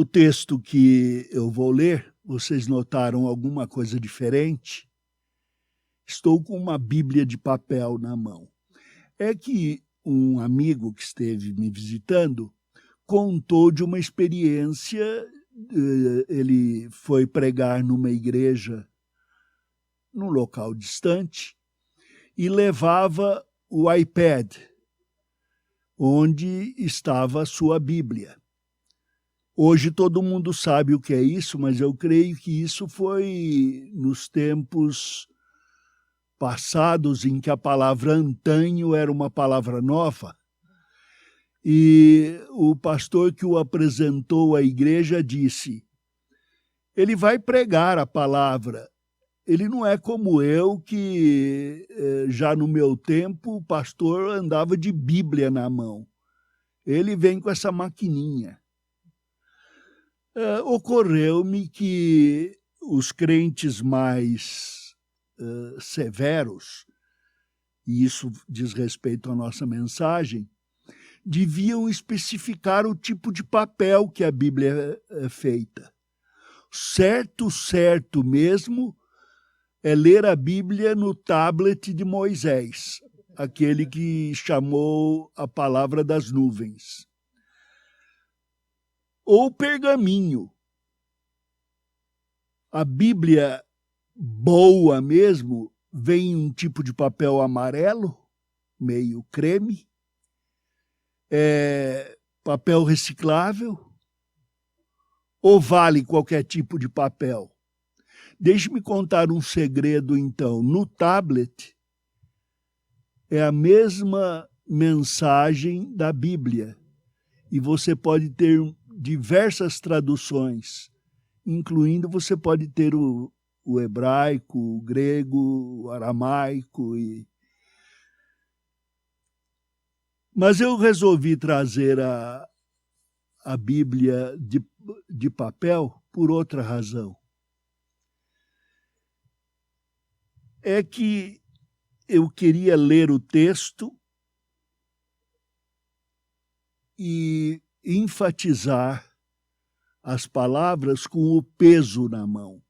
O texto que eu vou ler, vocês notaram alguma coisa diferente? Estou com uma Bíblia de papel na mão. É que um amigo que esteve me visitando contou de uma experiência. Ele foi pregar numa igreja num local distante e levava o iPad, onde estava a sua Bíblia. Hoje todo mundo sabe o que é isso, mas eu creio que isso foi nos tempos passados em que a palavra antanho era uma palavra nova. E o pastor que o apresentou à igreja disse: ele vai pregar a palavra. Ele não é como eu, que já no meu tempo o pastor andava de Bíblia na mão. Ele vem com essa maquininha. Ocorreu-me que os crentes mais severos, e isso diz respeito à nossa mensagem, deviam especificar o tipo de papel que a Bíblia é feita. Certo mesmo é ler a Bíblia no tablet de Moisés, aquele que chamou a palavra das nuvens. Ou pergaminho. A Bíblia boa mesmo vem em um tipo de papel amarelo, meio creme, papel reciclável, ou vale qualquer tipo de papel? Deixe-me contar um segredo, então. No tablet, é a mesma mensagem da Bíblia. E você pode ter diversas traduções, incluindo você pode ter o hebraico, o grego, o aramaico. Mas eu resolvi trazer a Bíblia de papel por outra razão. É que eu queria ler o texto e enfatizar as palavras com o peso na mão.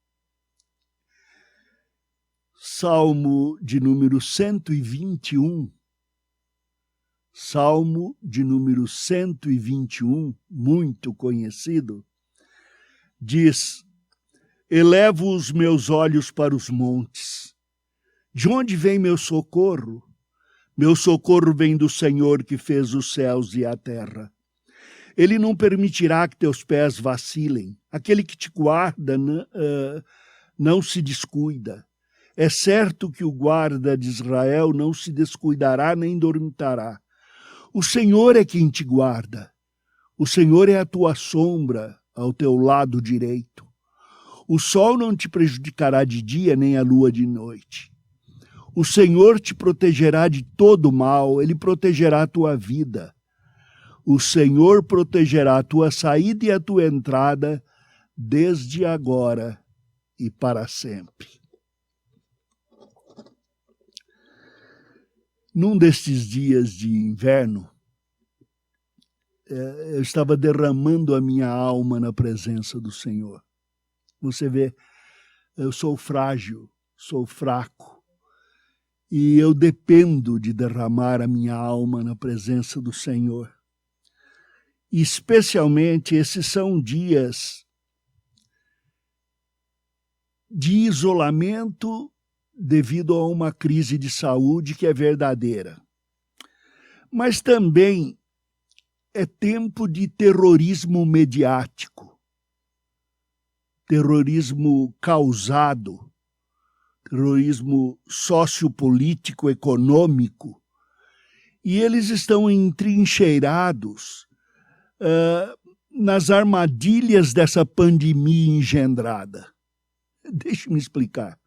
Salmo de número 121, Salmo de número 121, muito conhecido, diz: elevo os meus olhos para os montes. De onde vem meu socorro? Meu socorro vem do Senhor que fez os céus e a terra. Ele não permitirá que teus pés vacilem. Aquele que te guarda não se descuida. É certo que o guarda de Israel não se descuidará nem dormitará. O Senhor é quem te guarda. O Senhor é a tua sombra ao teu lado direito. O sol não te prejudicará de dia, nem a lua de noite. O Senhor te protegerá de todo mal, Ele protegerá a tua vida. O Senhor protegerá a tua saída e a tua entrada, desde agora e para sempre. Num destes dias de inverno, eu estava derramando a minha alma na presença do Senhor. Você vê, eu sou frágil, sou fraco. E eu dependo de derramar a minha alma na presença do Senhor. E especialmente esses são dias de isolamento devido a uma crise de saúde que é verdadeira. Mas também é tempo de terrorismo mediático, terrorismo causado, terrorismo sociopolítico, econômico, e eles estão entrincheirados nas armadilhas dessa pandemia engendrada. Deixe-me explicar.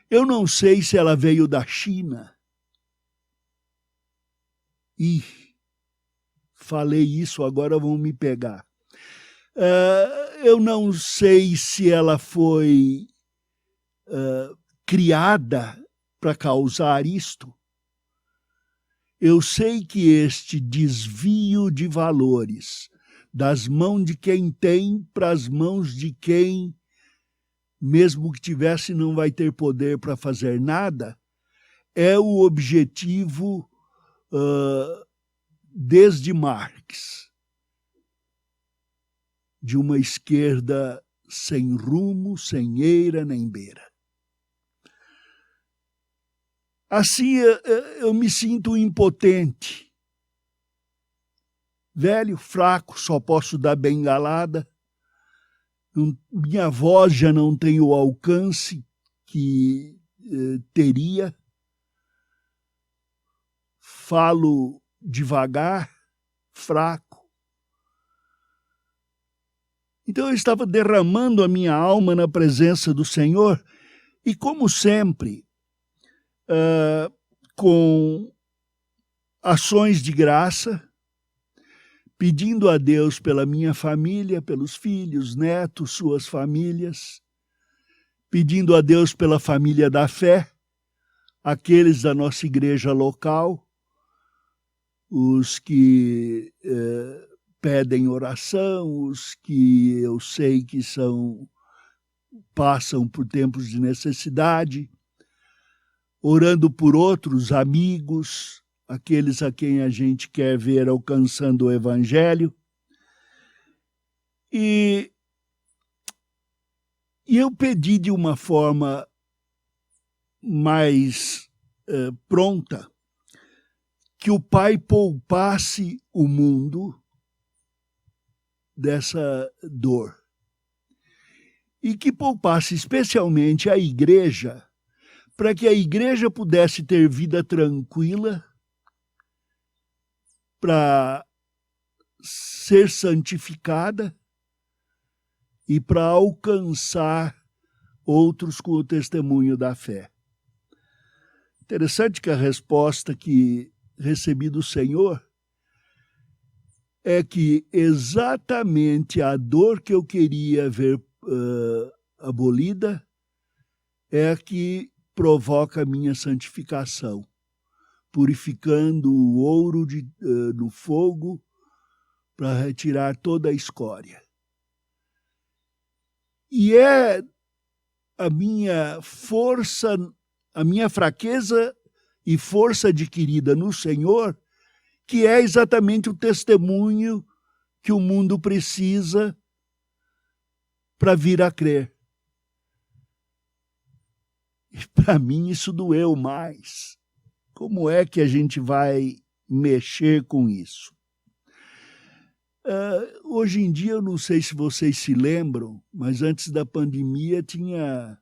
Eu não sei se ela veio da China. Falei isso, agora vão me pegar. Eu não sei se ela foi criada para causar isto. Eu sei que este desvio de valores das mãos de quem tem para as mãos de quem, mesmo que tivesse, não vai ter poder para fazer nada, é o objetivo desde Marx, de uma esquerda sem rumo, sem eira nem beira. Assim eu me sinto impotente, velho, fraco, só posso dar bengalada, minha voz já não tem o alcance que teria, falo devagar, fraco. Então eu estava derramando a minha alma na presença do Senhor e, como sempre, com ações de graça, pedindo a Deus pela minha família, pelos filhos, netos, suas famílias, pedindo a Deus pela família da fé, aqueles da nossa igreja local, os que pedem oração, os que eu sei que passam por tempos de necessidade, orando por outros amigos, aqueles a quem a gente quer ver alcançando o Evangelho. E eu pedi de uma forma mais pronta que o Pai poupasse o mundo dessa dor e que poupasse especialmente a igreja, para que a igreja pudesse ter vida tranquila, para ser santificada e para alcançar outros com o testemunho da fé. Interessante que a resposta que recebi do Senhor é que exatamente a dor que eu queria ver abolida é a que provoca a minha santificação, purificando o ouro no fogo para retirar toda a escória. E é a minha força, a minha fraqueza e força adquirida no Senhor, que é exatamente o testemunho que o mundo precisa para vir a crer. E para mim isso doeu mais. Como é que a gente vai mexer com isso? Hoje em dia, eu não sei se vocês se lembram, mas antes da pandemia tinha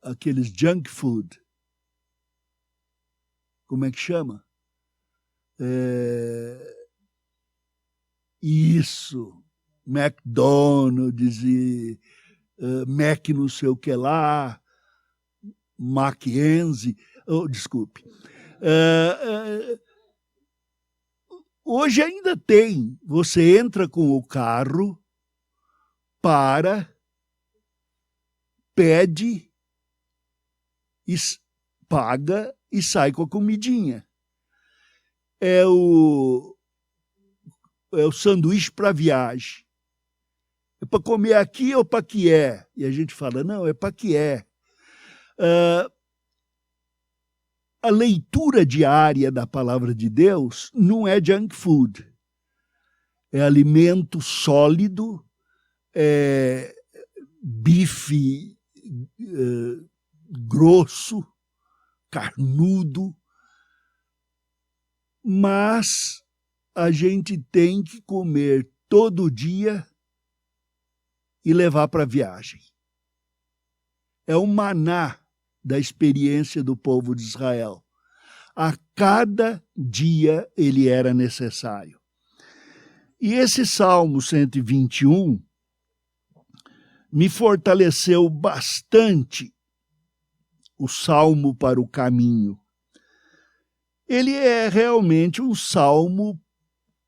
aqueles junk food. Como é que chama? Isso, McDonald's e Mac não sei o que lá, Mackenzie, desculpe. Hoje ainda tem, você entra com o carro, pede, paga e sai com a comidinha. É o sanduíche para viagem. É para comer aqui ou para que é? E a gente fala, não, é para que é. A leitura diária da palavra de Deus não é junk food. É alimento sólido, é bife grosso, carnudo, mas a gente tem que comer todo dia e levar para a viagem. É o maná da experiência do povo de Israel. A cada dia ele era necessário. E esse Salmo 121 me fortaleceu bastante o salmo para o caminho. Ele é realmente um salmo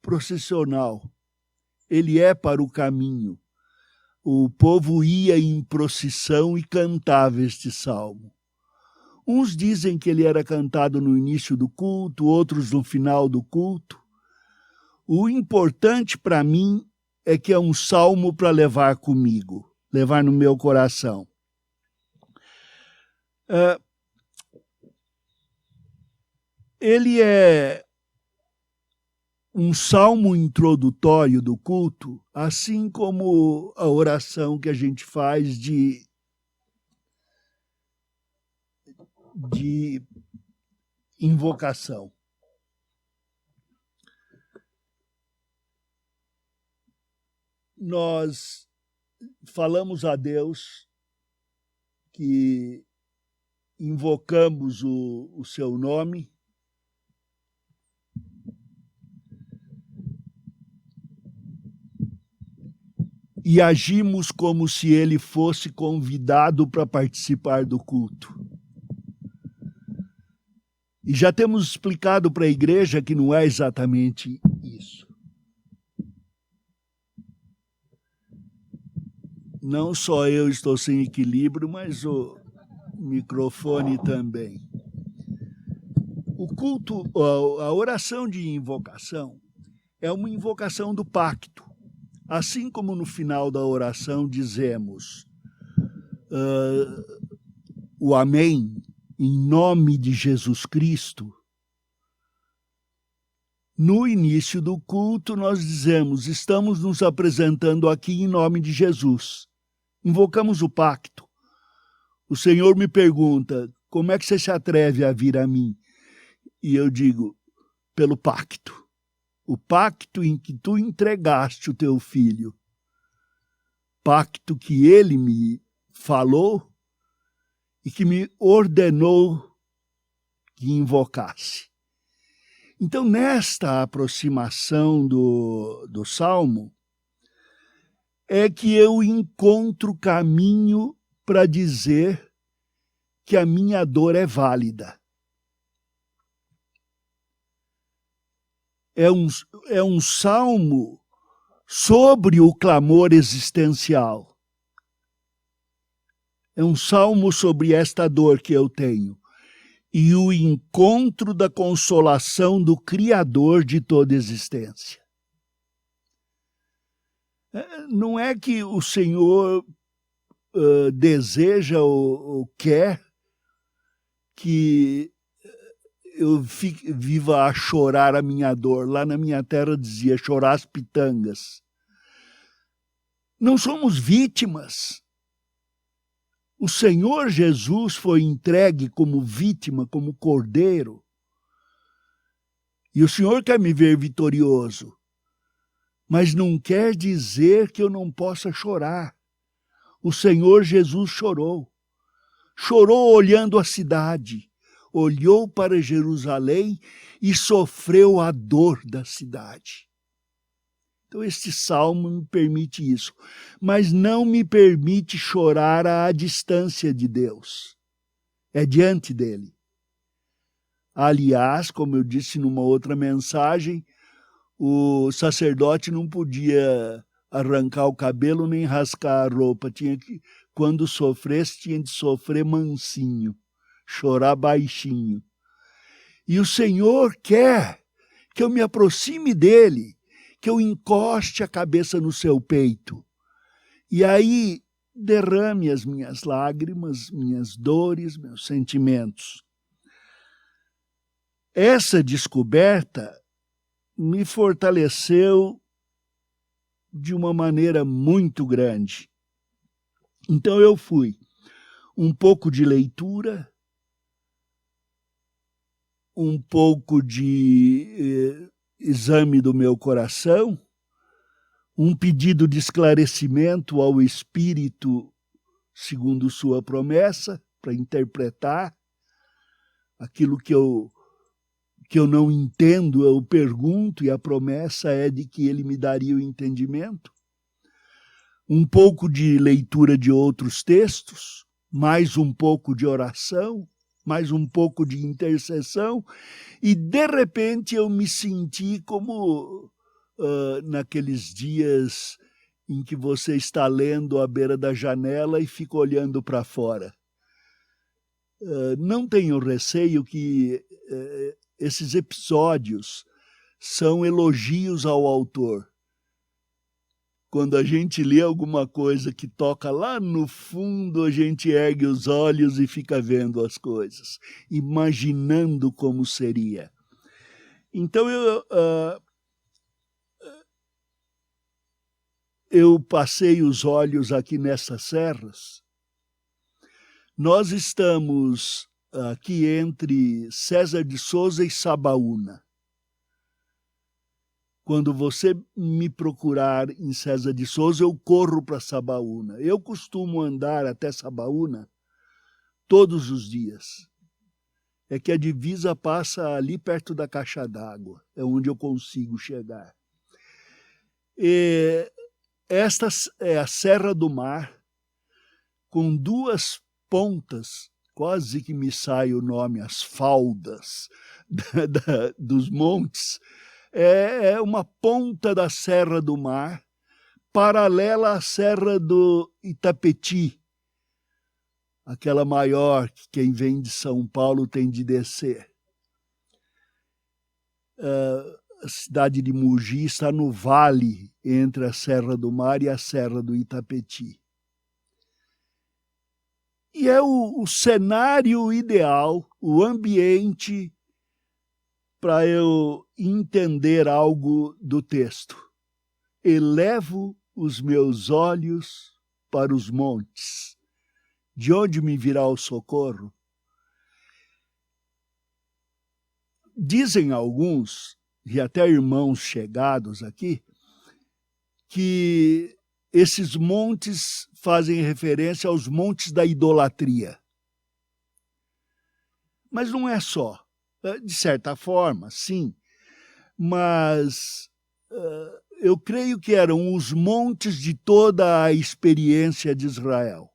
processional. Ele é para o caminho. O povo ia em procissão e cantava este salmo. Uns dizem que ele era cantado no início do culto, outros no final do culto. O importante para mim é que é um salmo para levar comigo, levar no meu coração. Ele é um salmo introdutório do culto, assim como a oração que a gente faz de invocação. Nós falamos a Deus que invocamos o seu nome e agimos como se ele fosse convidado para participar do culto. E já temos explicado para a igreja que não é exatamente isso. Não só eu estou sem equilíbrio, mas o microfone também. O culto, a oração de invocação é uma invocação do pacto. Assim como no final da oração dizemos o amém em nome de Jesus Cristo, no início do culto nós dizemos, estamos nos apresentando aqui em nome de Jesus. Invocamos o pacto. O Senhor me pergunta, como é que você se atreve a vir a mim? E eu digo, pelo pacto. O pacto em que tu entregaste o teu filho. Pacto que ele me falou e que me ordenou que invocasse. Então, nesta aproximação do Salmo, é que eu encontro caminho para dizer que a minha dor é válida. É um salmo sobre o clamor existencial. É um salmo sobre esta dor que eu tenho. E o encontro da consolação do Criador de toda existência. Não é que o Senhor deseja ou quer que eu viva a chorar a minha dor. Lá na minha terra dizia chorar as pitangas. Não somos vítimas. O Senhor Jesus foi entregue como vítima, como cordeiro. E o Senhor quer me ver vitorioso. Mas não quer dizer que eu não possa chorar. O Senhor Jesus chorou. Chorou olhando a cidade. Olhou para Jerusalém e sofreu a dor da cidade. Então, este salmo me permite isso, mas não me permite chorar à distância de Deus. É diante dele. Aliás, como eu disse numa outra mensagem, o sacerdote não podia arrancar o cabelo nem rascar a roupa. Quando sofresse, tinha de sofrer mansinho, chorar baixinho. E o Senhor quer que eu me aproxime dele, que eu encoste a cabeça no seu peito. E aí derrame as minhas lágrimas, minhas dores, meus sentimentos. Essa descoberta me fortaleceu de uma maneira muito grande. Então eu fui um pouco de leitura, um pouco de exame do meu coração, um pedido de esclarecimento ao Espírito segundo sua promessa, para interpretar aquilo que eu não entendo, eu pergunto, e a promessa é de que ele me daria o entendimento. Um pouco de leitura de outros textos, mais um pouco de oração, mais um pouco de intercessão, e de repente eu me senti como naqueles dias em que você está lendo à beira da janela e fica olhando para fora. Não tenho receio que esses episódios são elogios ao autor. Quando a gente lê alguma coisa que toca lá no fundo, a gente ergue os olhos e fica vendo as coisas, imaginando como seria. Então, eu passei os olhos aqui nessas serras. Nós estamos aqui entre César de Souza e Sabaúna. Quando você me procurar em César de Souza, eu corro para Sabaúna. Eu costumo andar até Sabaúna todos os dias. É que a divisa passa ali perto da caixa d'água. É onde eu consigo chegar. Esta é a Serra do Mar, com duas pontas, quase que me sai o nome, as faldas dos montes. É uma ponta da Serra do Mar, paralela à Serra do Itapetí, aquela maior que quem vem de São Paulo tem de descer. A cidade de Mogi está no vale entre a Serra do Mar e a Serra do Itapetí. E é o cenário ideal, o ambiente para eu entender algo do texto. Elevo os meus olhos para os montes. De onde me virá o socorro? Dizem alguns, e até irmãos chegados aqui, que esses montes fazem referência aos montes da idolatria. Mas não é só. De certa forma, sim, mas eu creio que eram os montes de toda a experiência de Israel.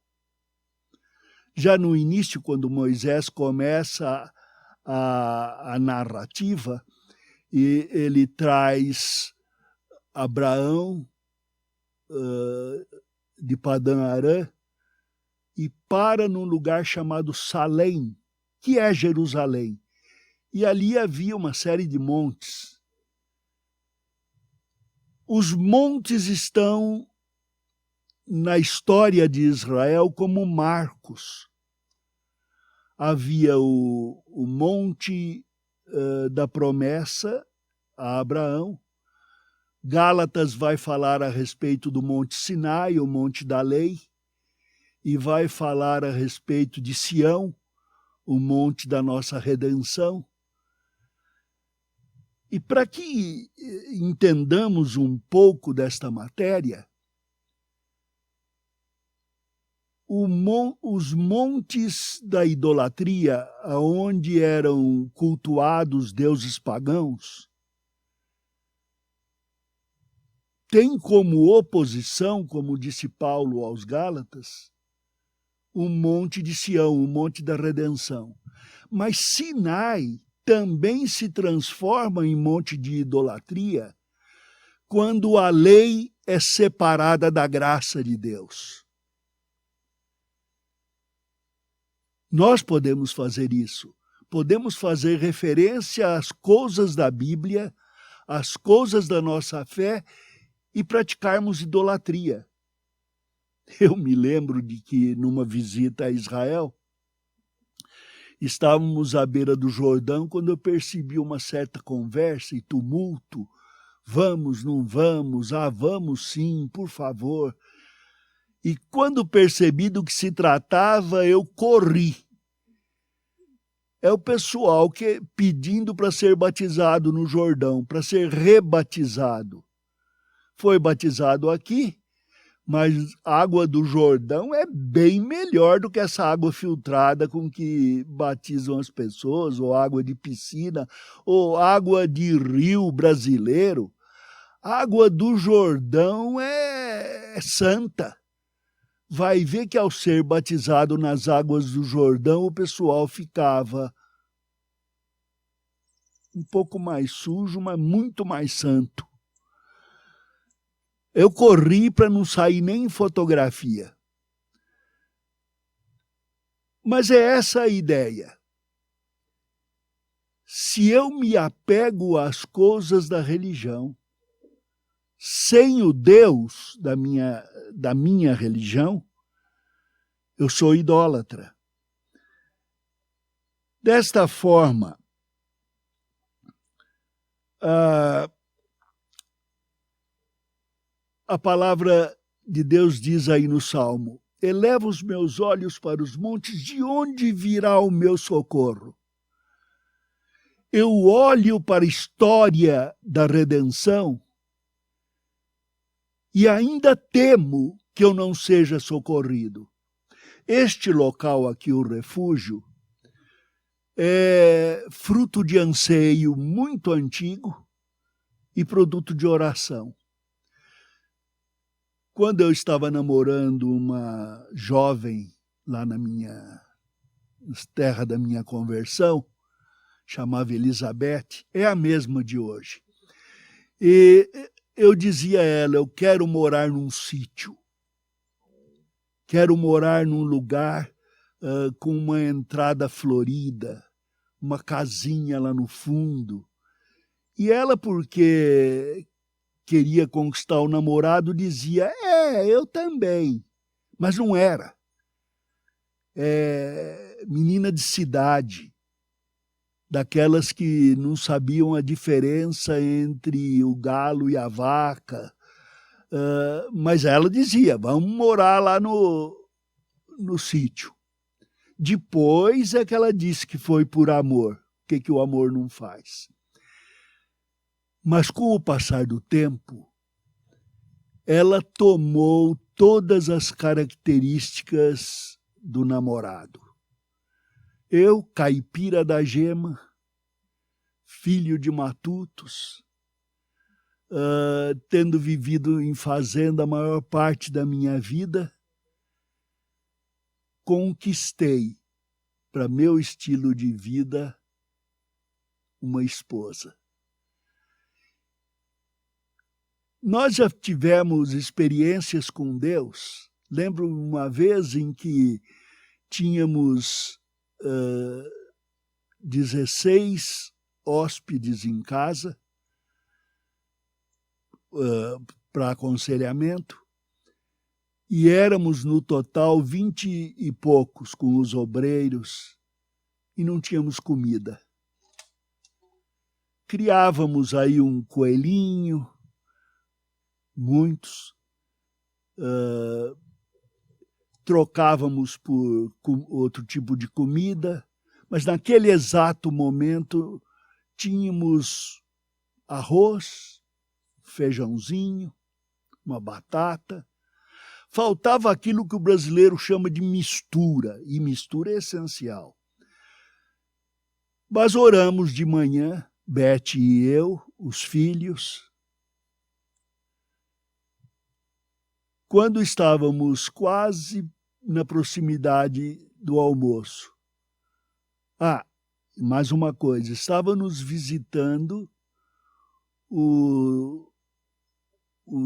Já no início, quando Moisés começa a narrativa, e ele traz Abraão de Padã Arã e para num lugar chamado Salém, que é Jerusalém. E ali havia uma série de montes. Os montes estão na história de Israel como marcos. Havia o monte da promessa a Abraão. Gálatas vai falar a respeito do Monte Sinai, o Monte da Lei, e vai falar a respeito de Sião, o monte da nossa redenção. E para que entendamos um pouco desta matéria, os montes da idolatria, onde eram cultuados deuses pagãos, tem como oposição, como disse Paulo aos Gálatas, o monte de Sião, o monte da redenção. Mas Sinai também se transforma em monte de idolatria quando a lei é separada da graça de Deus. Nós podemos fazer isso. Podemos fazer referência às coisas da Bíblia, às coisas da nossa fé e praticarmos idolatria. Eu me lembro de que numa visita a Israel, estávamos à beira do Jordão quando eu percebi uma certa conversa e tumulto. Vamos, não vamos? Ah, vamos sim, por favor. E quando percebi do que se tratava, eu corri. É o pessoal pedindo para ser batizado no Jordão, para ser rebatizado. Foi batizado aqui, mas a água do Jordão é bem melhor do que essa água filtrada com que batizam as pessoas, ou água de piscina, ou água de rio brasileiro. A água do Jordão é santa. Vai ver que ao ser batizado nas águas do Jordão, o pessoal ficava um pouco mais sujo, mas muito mais santo. Eu corri para não sair nem em fotografia. Mas é essa a ideia. se eu me apego às coisas da religião, sem o Deus da minha religião, eu sou idólatra. Desta forma, a palavra de Deus diz aí no Salmo: eleva os meus olhos para os montes, de onde virá o meu socorro? Eu olho para a história da redenção e ainda temo que eu não seja socorrido. Este local aqui, o refúgio, é fruto de anseio muito antigo e produto de oração. Quando eu estava namorando uma jovem lá na terra da minha conversão, chamava Elizabeth, é a mesma de hoje. E eu dizia a ela: eu quero morar num sítio, quero morar num lugar com uma entrada florida, uma casinha lá no fundo. E ela, porque queria conquistar o namorado, dizia: eu também. Mas não era. Menina de cidade, daquelas que não sabiam a diferença entre o galo e a vaca. Mas ela dizia: vamos morar lá no sítio. Depois é que ela disse que foi por amor. O que o amor não faz? Mas com o passar do tempo, ela tomou todas as características do namorado. Eu, caipira da gema, filho de matutos, tendo vivido em fazenda a maior parte da minha vida, conquistei para meu estilo de vida uma esposa. Nós já tivemos experiências com Deus. Lembro uma vez em que tínhamos 16 hóspedes em casa para aconselhamento, e éramos no total 20 e poucos com os obreiros, e não tínhamos comida. Criávamos aí um coelhinho, muitos, trocávamos por outro tipo de comida, mas naquele exato momento tínhamos arroz, feijãozinho, uma batata. Faltava aquilo que o brasileiro chama de mistura, e mistura é essencial. Mas oramos de manhã, Beth e eu, os filhos. Quando estávamos quase na proximidade do almoço. Mais uma coisa, estava nos visitando o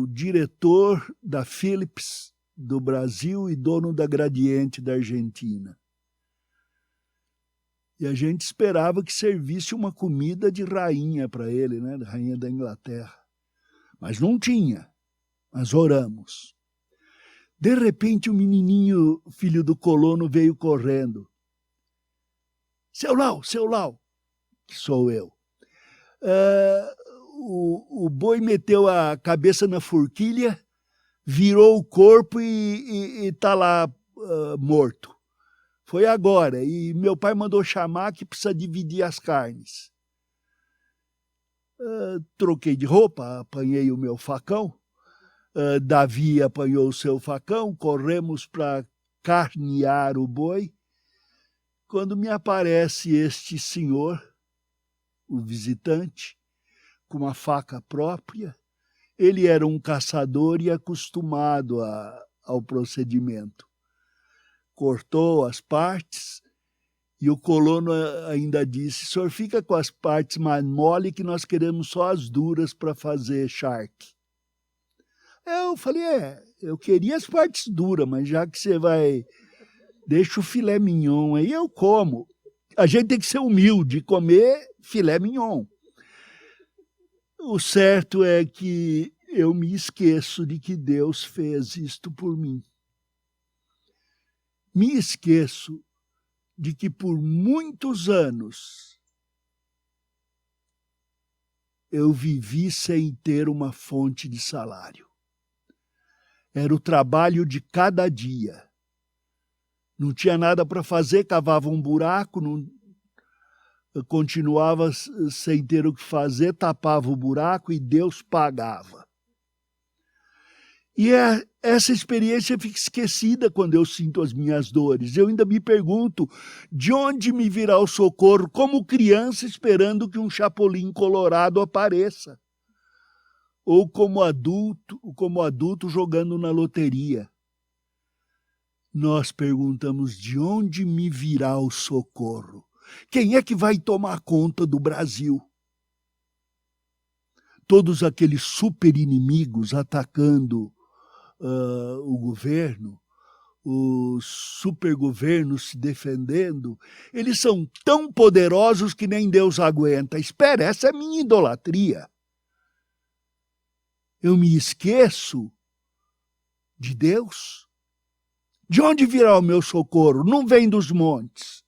diretor da Philips do Brasil e dono da Gradiente da Argentina. E a gente esperava que servisse uma comida de rainha para ele, né? Rainha da Inglaterra. Mas não tinha. Mas oramos. De repente, o menininho, filho do colono, veio correndo. Seu Lau, que sou eu. O boi meteu a cabeça na forquilha, virou o corpo e está lá morto. Foi agora, e meu pai mandou chamar que precisa dividir as carnes. Troquei de roupa, apanhei o meu facão. Davi apanhou o seu facão, corremos para carnear o boi. Quando me aparece este senhor, o visitante, com uma faca própria. Ele era um caçador e acostumado ao procedimento. Cortou as partes e o colono ainda disse: o senhor fica com as partes mais mole que nós queremos só as duras para fazer charque. Eu falei: eu queria as partes duras, mas já que você vai... Deixa o filé mignon aí, eu como. A gente tem que ser humilde, comer filé mignon. O certo é que eu me esqueço de que Deus fez isto por mim. Me esqueço de que por muitos anos eu vivi sem ter uma fonte de salário. Era o trabalho de cada dia. Não tinha nada para fazer, cavava um buraco, continuava sem ter o que fazer, tapava o buraco e Deus pagava. E essa experiência fica esquecida quando eu sinto as minhas dores. Eu ainda me pergunto de onde me virá o socorro, como criança esperando que um chapolim colorado apareça. Ou como adulto jogando na loteria. Nós perguntamos de onde me virá o socorro. Quem é que vai tomar conta do Brasil? Todos aqueles super inimigos atacando o governo, os supergovernos se defendendo, eles são tão poderosos que nem Deus aguenta. Espera, essa é minha idolatria. Eu me esqueço de Deus? De onde virá o meu socorro? Não vem dos montes.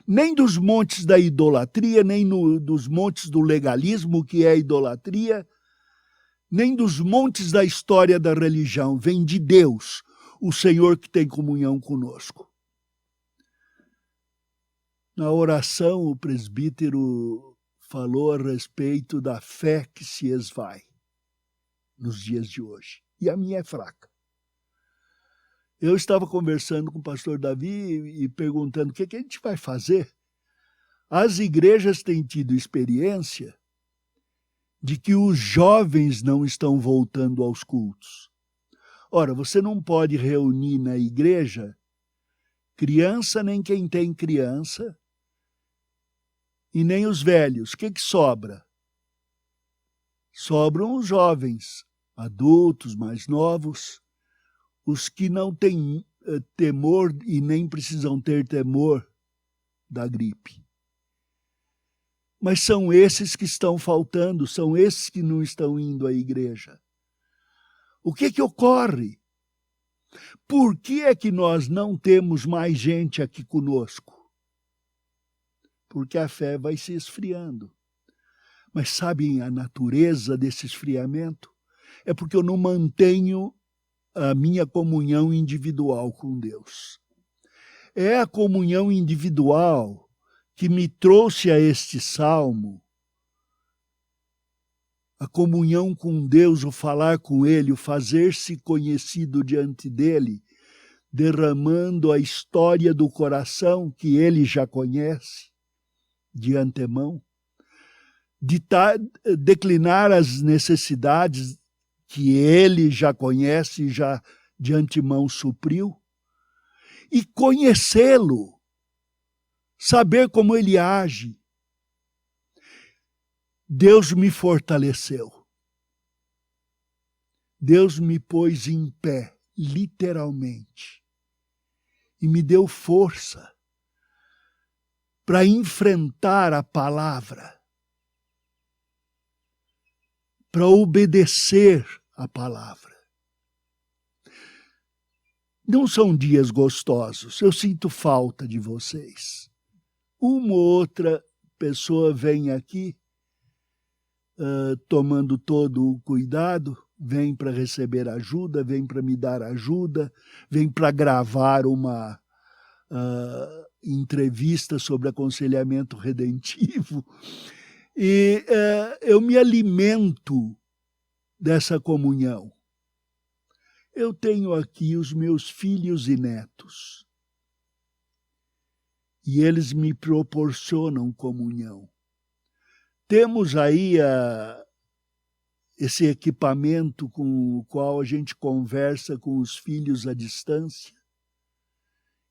Nem dos montes da idolatria, nem dos montes do legalismo, que é a idolatria, nem dos montes da história da religião. Vem de Deus, o Senhor que tem comunhão conosco. Na oração, o presbítero falou a respeito da fé que se esvai nos dias de hoje. E a minha é fraca. Eu estava conversando com o pastor Davi e perguntando o que a gente vai fazer. As igrejas têm tido experiência de que os jovens não estão voltando aos cultos. Ora, você não pode reunir na igreja criança nem quem tem criança e nem os velhos. O que sobra? Sobram os jovens, adultos, mais novos, os que não têm temor e nem precisam ter temor da gripe. Mas são esses que estão faltando, são esses que não estão indo à igreja. O que ocorre? Por que é que nós não temos mais gente aqui conosco? Porque a fé vai se esfriando. Mas sabem a natureza desse esfriamento? É porque eu não mantenho a minha comunhão individual com Deus. É a comunhão individual que me trouxe a este salmo, a comunhão com Deus, o falar com Ele, o fazer-se conhecido diante dEle, derramando a história do coração que Ele já conhece de antemão, declinar as necessidades que Ele já conhece e já de antemão supriu, e conhecê-lo, saber como Ele age. Deus me fortaleceu. Deus me pôs em pé, literalmente, e me deu força para enfrentar a palavra, para obedecer a palavra. Não são dias gostosos, eu sinto falta de vocês. Uma ou outra pessoa vem aqui, tomando todo o cuidado, vem para receber ajuda, vem para me dar ajuda, vem para gravar uma entrevista sobre aconselhamento redentivo. E eu me alimento dessa comunhão. Eu tenho aqui os meus filhos e netos. E eles me proporcionam comunhão. Temos aí esse equipamento com o qual a gente conversa com os filhos à distância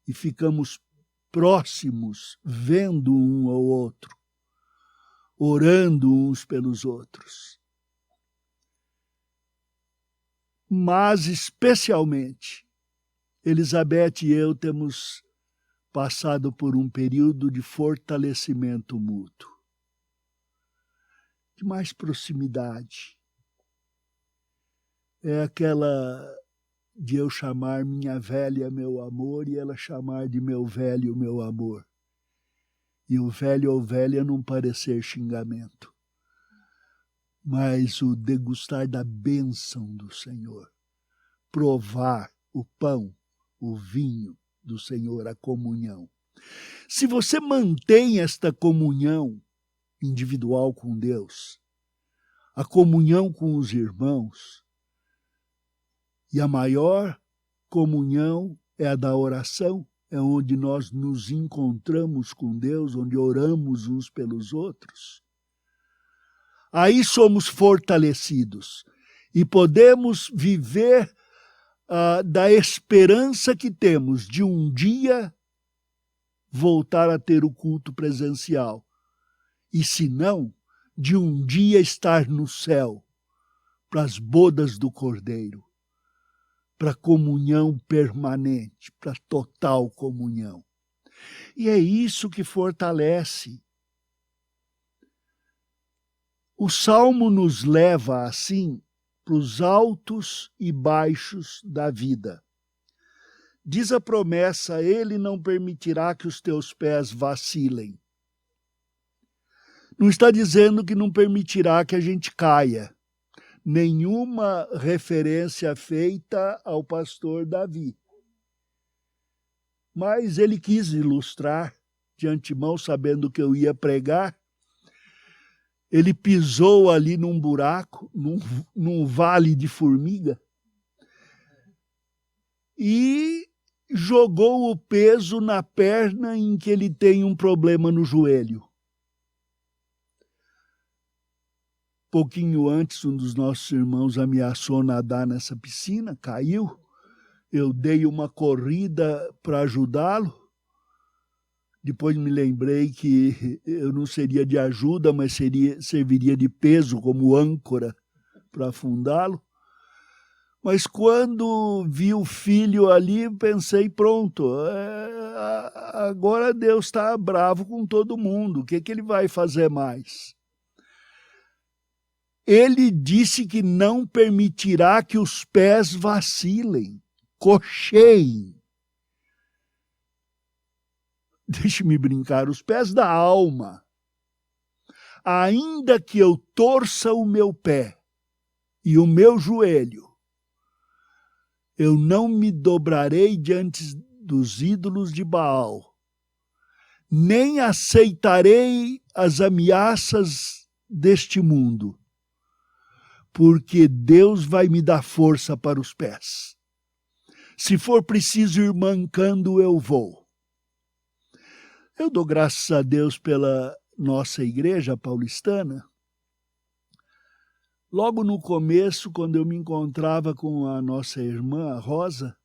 e ficamos próximos, vendo um ao outro, orando uns pelos outros. Mas, especialmente, Elizabeth e eu temos passado por um período de fortalecimento mútuo, de mais proximidade. É aquela de eu chamar minha velha meu amor e ela chamar de meu velho meu amor. E o velho ou velha não parecer xingamento, mas o degustar da bênção do Senhor, provar o pão, o vinho do Senhor, a comunhão. Se você mantém esta comunhão individual com Deus, a comunhão com os irmãos, e a maior comunhão é a da oração, é onde nós nos encontramos com Deus, onde oramos uns pelos outros. Aí somos fortalecidos e podemos viver da esperança que temos de um dia voltar a ter o culto presencial. E se não, de um dia estar no céu, para as bodas do Cordeiro, para comunhão permanente, para total comunhão. E é isso que fortalece. O Salmo nos leva, assim, para os altos e baixos da vida. Diz a promessa, ele não permitirá que os teus pés vacilem. Não está dizendo que não permitirá que a gente caia. Nenhuma referência feita ao pastor Davi. Mas ele quis ilustrar, de antemão, sabendo que eu ia pregar, ele pisou ali num buraco, num vale de formiga, e jogou o peso na perna em que ele tem um problema no joelho. Pouquinho antes, um dos nossos irmãos ameaçou nadar nessa piscina, caiu. Eu dei uma corrida para ajudá-lo. Depois me lembrei que eu não seria de ajuda, mas serviria de peso como âncora para afundá-lo. Mas quando vi o filho ali, pensei, pronto, agora Deus está bravo com todo mundo, o que ele vai fazer mais? Ele disse que não permitirá que os pés vacilem, cocheiem. Deixe-me brincar, os pés da alma. Ainda que eu torça o meu pé e o meu joelho, eu não me dobrarei diante dos ídolos de Baal, nem aceitarei as ameaças deste mundo, porque Deus vai me dar força para os pés. Se for preciso ir mancando, eu vou. Eu dou graças a Deus pela nossa igreja paulistana. Logo no começo, quando eu me encontrava com a nossa irmã, a Rosa,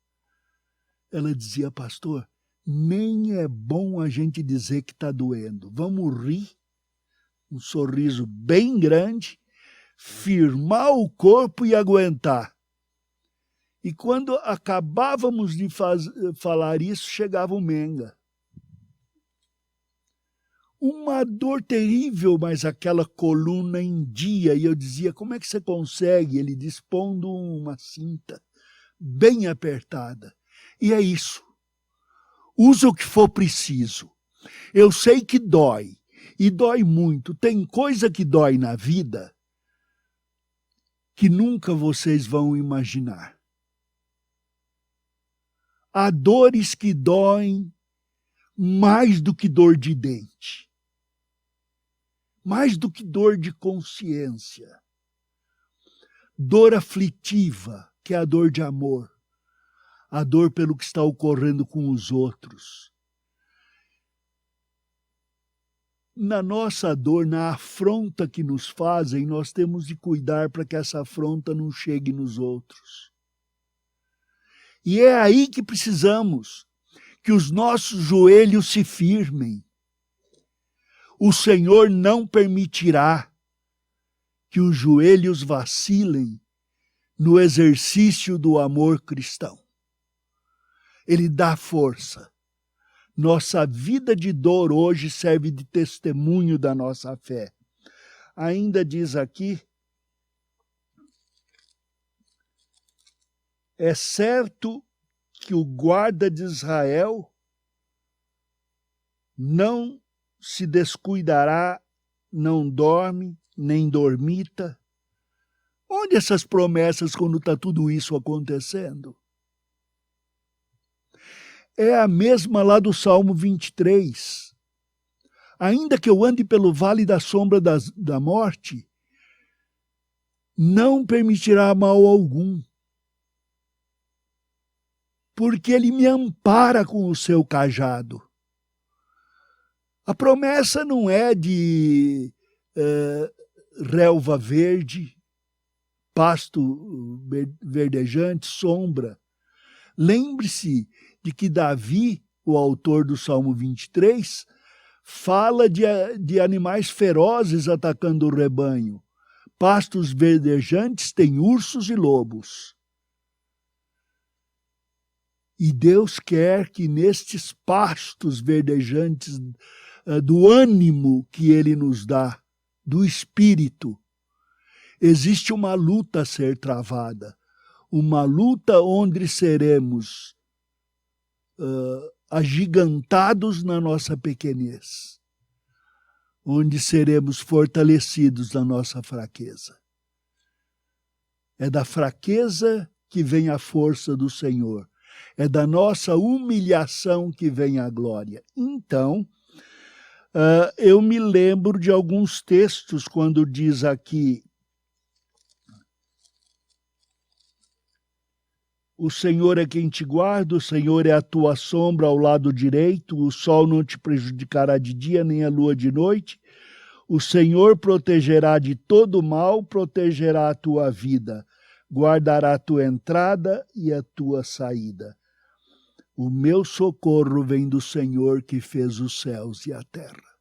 ela dizia, pastor, nem é bom a gente dizer que está doendo. Vamos rir, um sorriso bem grande, firmar o corpo e aguentar. E quando acabávamos de falar isso, chegava o Menga. Uma dor terrível, mas aquela coluna em dia. E eu dizia, como é que você consegue? Ele disse, pondo uma cinta bem apertada. E é isso. Usa o que for preciso. Eu sei que dói. E dói muito. Tem coisa que dói na vida que nunca vocês vão imaginar. Há dores que doem mais do que dor de dente, mais do que dor de consciência. Dor aflitiva, que é a dor de amor, a dor pelo que está ocorrendo com os outros. Na nossa dor, na afronta que nos fazem, nós temos de cuidar para que essa afronta não chegue nos outros. E é aí que precisamos que os nossos joelhos se firmem. O Senhor não permitirá que os joelhos vacilem no exercício do amor cristão. Ele dá força, Nossa vida de dor hoje serve de testemunho da nossa fé. Ainda diz aqui, é certo que o guarda de Israel não se descuidará, não dorme, nem dormita. Onde essas promessas quando está tudo isso acontecendo? É a mesma lá do Salmo 23. Ainda que eu ande pelo vale da sombra da morte, não permitirá mal algum, porque ele me ampara com o seu cajado. A promessa não é de relva verde, pasto verdejante, sombra. Lembre-se de que Davi, o autor do Salmo 23, fala de animais ferozes atacando o rebanho. Pastos verdejantes têm ursos e lobos. E Deus quer que nestes pastos verdejantes do ânimo que Ele nos dá, do Espírito, existe uma luta a ser travada. Uma luta onde seremos agigantados na nossa pequenez, onde seremos fortalecidos na nossa fraqueza. É da fraqueza que vem a força do Senhor. É da nossa humilhação que vem a glória. Então, eu me lembro de alguns textos quando diz aqui: o Senhor é quem te guarda, o Senhor é a tua sombra ao lado direito, o sol não te prejudicará de dia, nem a lua de noite. O Senhor protegerá de todo mal, protegerá a tua vida, guardará a tua entrada e a tua saída. O meu socorro vem do Senhor que fez os céus e a terra.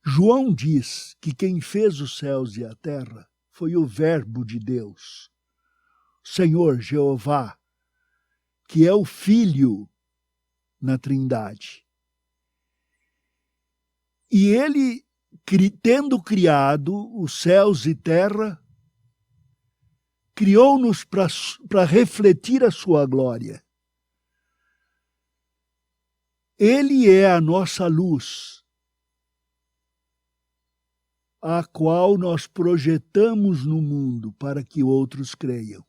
João diz que quem fez os céus e a terra foi o Verbo de Deus, Senhor Jeová, que é o Filho na Trindade. E ele, tendo criado os céus e terra, criou-nos para refletir a sua glória. Ele é a nossa luz, a qual nós projetamos no mundo para que outros creiam.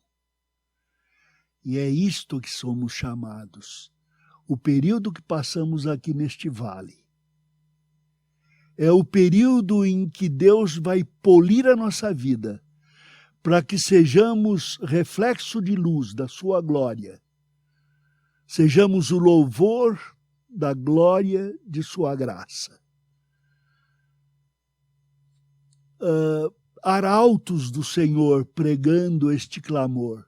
E é isto que somos chamados. O período que passamos aqui neste vale é o período em que Deus vai polir a nossa vida para que sejamos reflexo de luz da sua glória. Sejamos o louvor da glória de sua graça. Arautos do Senhor pregando este clamor.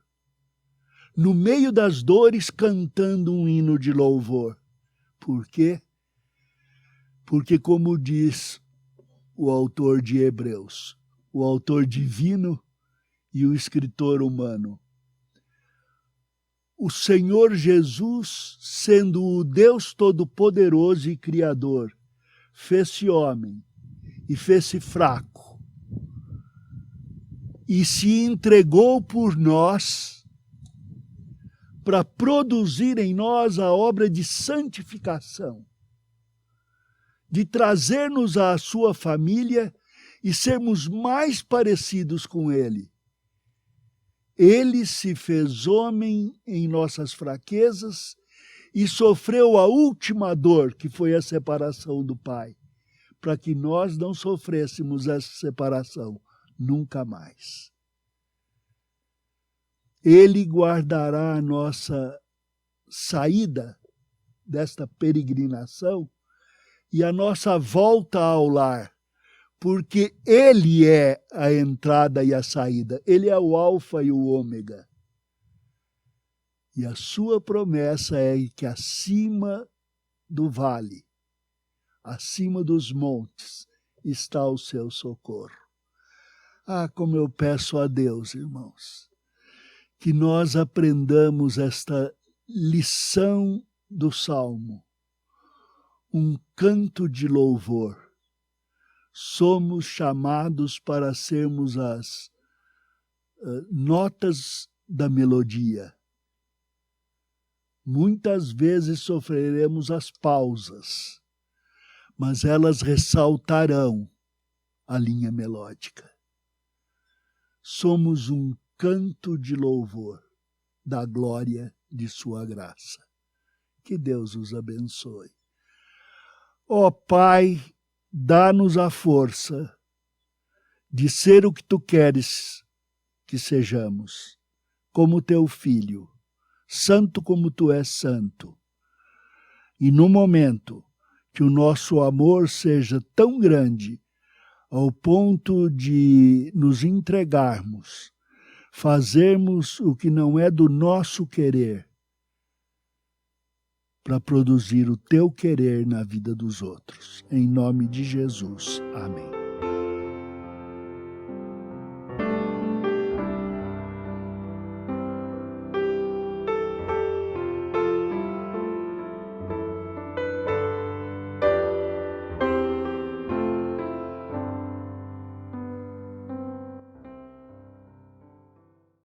No meio das dores, cantando um hino de louvor. Por quê? Porque, como diz o autor de Hebreus, o autor divino e o escritor humano, o Senhor Jesus, sendo o Deus Todo-Poderoso e Criador, fez-se homem e fez-se fraco e se entregou por nós para produzir em nós a obra de santificação, de trazer-nos à sua família e sermos mais parecidos com Ele. Ele se fez homem em nossas fraquezas e sofreu a última dor, que foi a separação do Pai, para que nós não sofrêssemos essa separação nunca mais. Ele guardará a nossa saída desta peregrinação e a nossa volta ao lar, porque Ele é a entrada e a saída. Ele é o alfa e o ômega. E a sua promessa é que acima do vale, acima dos montes, está o seu socorro. Ah, como eu peço a Deus, irmãos, que nós aprendamos esta lição do Salmo, um canto de louvor. Somos chamados para sermos as notas da melodia. Muitas vezes sofreremos as pausas, mas elas ressaltarão a linha melódica. Somos um canto de louvor da glória de sua graça. Que Deus os abençoe. Ó Pai, dá-nos a força de ser o que Tu queres que sejamos, como Teu Filho, santo como Tu és santo. E no momento que o nosso amor seja tão grande, ao ponto de nos entregarmos, fazermos o que não é do nosso querer, para produzir o Teu querer na vida dos outros. Em nome de Jesus. Amém.